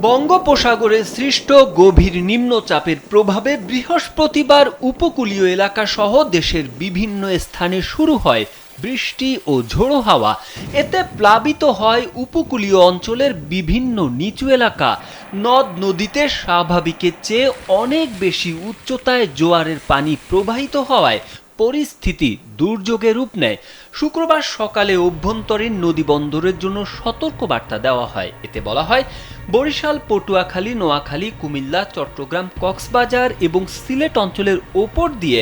বঙ্গোপসাগরে সৃষ্ট গভীর নিম্নচাপের প্রভাবে বৃহস্পতিবার উপকূলীয় এলাকা সহ দেশের বিভিন্ন স্থানে শুরু হয় বৃষ্টি ও ঝোড়ো হাওয়া। এতে প্লাবিত হয় উপকূলীয় অঞ্চলের বিভিন্ন নিচু এলাকা। নদ নদীতে স্বাভাবিকের চেয়ে অনেক বেশি উচ্চতায় জোয়ারের পানি প্রবাহিত হওয়ায় পরিস্থিতি দুর্যোগের রূপ নেয়। শুক্রবার সকালে অভ্যন্তরীণ নদী বন্দরের জন্য সতর্কবার্তা দেওয়া হয়। এতে বলা হয়, বরিশাল, পটুয়াখালী, নোয়াখালী, কুমিল্লা, চট্টগ্রাম, কক্সবাজার এবং সিলেট অঞ্চলের ওপর দিয়ে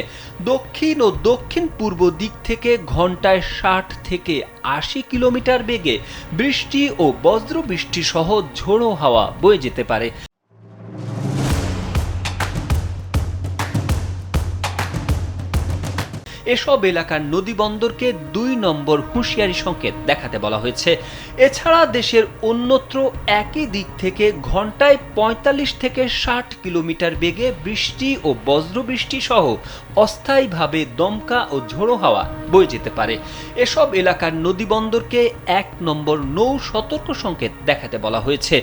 দক্ষিণ ও দক্ষিণ পূর্ব দিক থেকে ঘন্টায় 60 থেকে 80 কিলোমিটার বেগে বৃষ্টি ও বজ্রবৃষ্টি সহ ঝোড়ো হাওয়া বয়ে যেতে পারে। এসব এলাকার নদীবন্দরকে ২ নম্বর হুঁশিয়ারি সংকেত দেখাতে বলা হয়েছে। এছাড়া দেশের অন্যত্র একই দিক থেকে ঘন্টায় ৪৫ থেকে ৬০ কিলোমিটার বেগে বৃষ্টি ও বজ্রবৃষ্টি সহ অস্থায়ীভাবে দমকা ও ঝোড়ো হাওয়া বয়ে যেতে পারে। এসব এলাকার নদীবন্দরকে ১ নম্বর নৌ সতর্ক সংকেত দেখাতে বলা হয়েছে।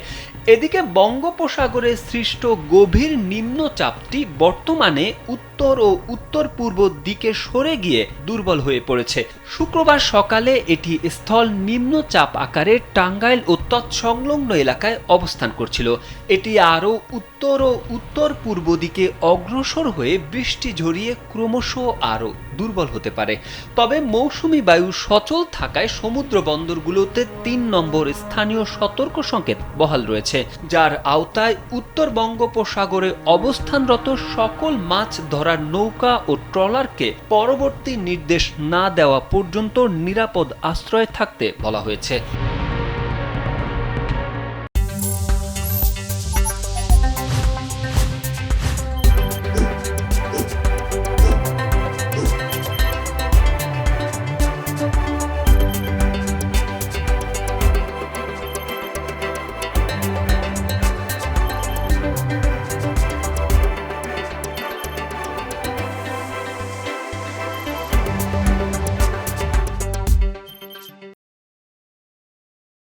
এদিকে বঙ্গোপসাগরে সৃষ্ট গভীর নিম্নচাপটি বর্তমানে উত্তর ও উত্তর পূর্ব দিকে সরে গিয়ে দুর্বল হয়ে পড়েছে। শুক্রবার সকালে এটি স্থল নিম্নচাপ আকারে টাঙ্গাইল ও তৎসংলগ্ন এলাকায় অবস্থান করছিল। এটি আরও উত্তর ও উত্তর পূর্ব দিকে অগ্রসর হয়ে বৃষ্টি ঝরিয়ে ক্রমশ আরও দুর্বল হতে পারে। তবে মৌসুমী বায়ু সচল থাকায় সমুদ্র বন্দরগুলোতে ৩ নম্বর স্থানীয় সতর্ক সংকেত বহাল রয়েছে, যার আওতায় উত্তর বঙ্গোপসাগরে অবস্থানরত সকল মাছ ধরার নৌকা ও ট্রলারকে পরবর্তী নির্দেশ না দেওয়া পর্যন্ত নিরাপদ আশ্রয়ে থাকতে বলা হয়েছে।